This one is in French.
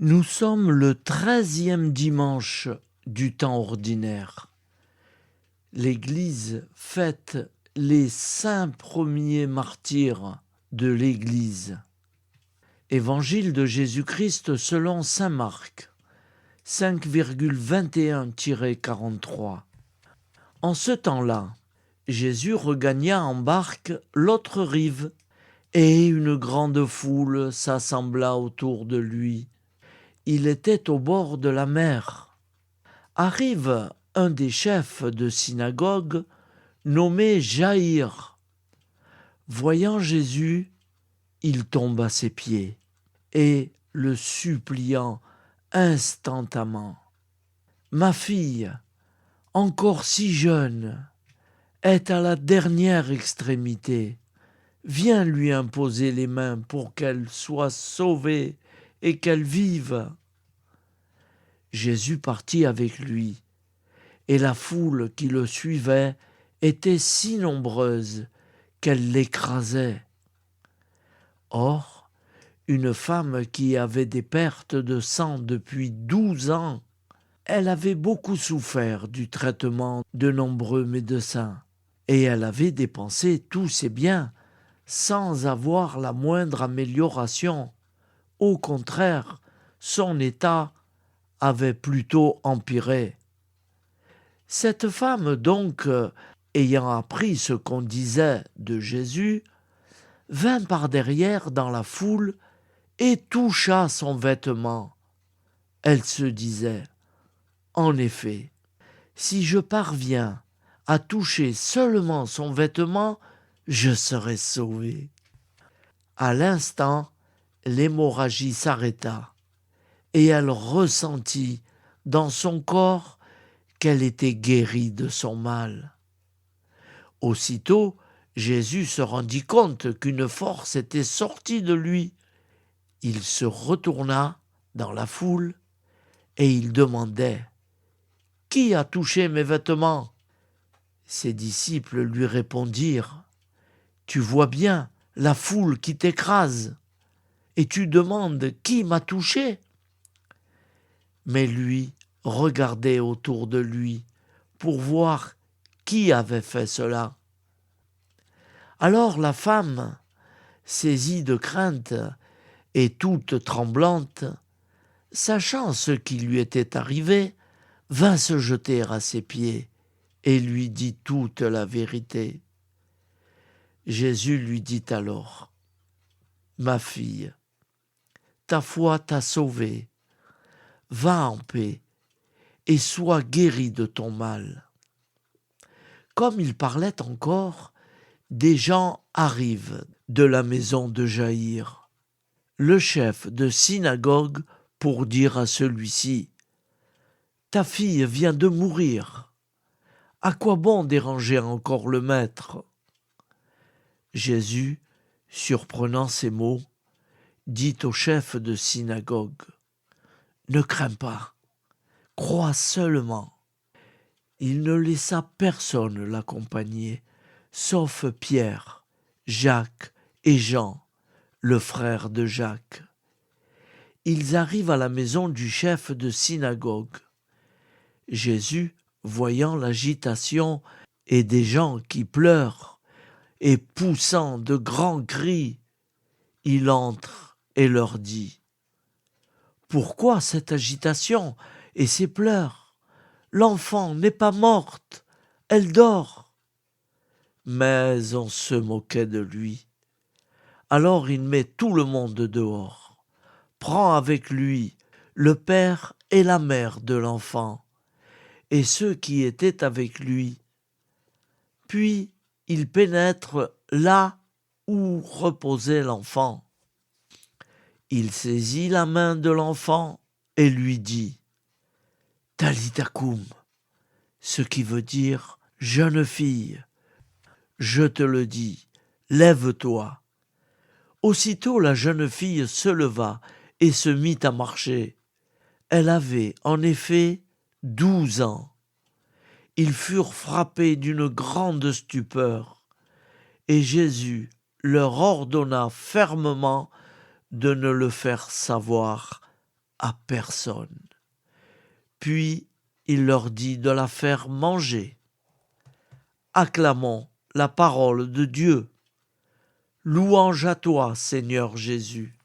Nous sommes le 13e dimanche du temps ordinaire. L'Église fête les 5 premiers martyrs de l'Église. Évangile de Jésus-Christ selon saint Marc, 5,21-43. En ce temps-là, Jésus regagna en barque l'autre rive, et une grande foule s'assembla autour de lui. Il était au bord de la mer. Arrive un des chefs de synagogue, nommé Jaïr. Voyant Jésus, il tombe à ses pieds et le suppliant instantanément. « Ma fille, encore si jeune, est à la dernière extrémité. Viens lui imposer les mains pour qu'elle soit sauvée et qu'elle vive. » Jésus partit avec lui, et la foule qui le suivait était si nombreuse qu'elle l'écrasait. Or, une femme qui avait des pertes de sang depuis 12 ans, elle avait beaucoup souffert du traitement de nombreux médecins, et elle avait dépensé tous ses biens sans avoir la moindre amélioration. Au contraire, son état avait plutôt empiré. Cette femme donc, ayant appris ce qu'on disait de Jésus, vint par derrière dans la foule et toucha son vêtement. Elle se disait : « En effet, si je parviens à toucher seulement son vêtement, je serai sauvée. » À l'instant, l'hémorragie s'arrêta et elle ressentit dans son corps qu'elle était guérie de son mal. Aussitôt, Jésus se rendit compte qu'une force était sortie de lui. Il se retourna dans la foule et il demandait : « Qui a touché mes vêtements ?» Ses disciples lui répondirent : « Tu vois bien la foule qui t'écrase et tu demandes qui m'a touché ?» Mais lui regardait autour de lui pour voir qui avait fait cela. Alors la femme, saisie de crainte et toute tremblante, sachant ce qui lui était arrivé, vint se jeter à ses pieds et lui dit toute la vérité. Jésus lui dit alors : « Ma fille, ta foi t'a sauvée. Va en paix et sois guérie de ton mal. » Comme il parlait encore, des gens arrivent de la maison de Jaïr, le chef de synagogue, pour dire à celui-ci : « Ta fille vient de mourir. À quoi bon déranger encore le maître ?» Jésus, surprenant ces mots, dit au chef de synagogue : « Ne crains pas, crois seulement. » Il ne laissa personne l'accompagner, sauf Pierre, Jacques et Jean, le frère de Jacques. Ils arrivent à la maison du chef de synagogue. Jésus, voyant l'agitation et des gens qui pleurent et poussant de grands cris, il entre et leur dit : « Pourquoi cette agitation et ces pleurs ? L'enfant n'est pas morte, elle dort. » Mais on se moquait de lui. Alors il met tout le monde dehors, prend avec lui le père et la mère de l'enfant, et ceux qui étaient avec lui. Puis il pénètre là où reposait l'enfant. Il saisit la main de l'enfant et lui dit : « Talita koum », ce qui veut dire : « Jeune fille, je te le dis, lève-toi. » Aussitôt la jeune fille se leva et se mit à marcher. Elle avait en effet 12 ans. Ils furent frappés d'une grande stupeur, et Jésus leur ordonna fermement de ne le faire savoir à personne. Puis il leur dit de la faire manger. Acclamons la parole de Dieu. Louange à toi, Seigneur Jésus.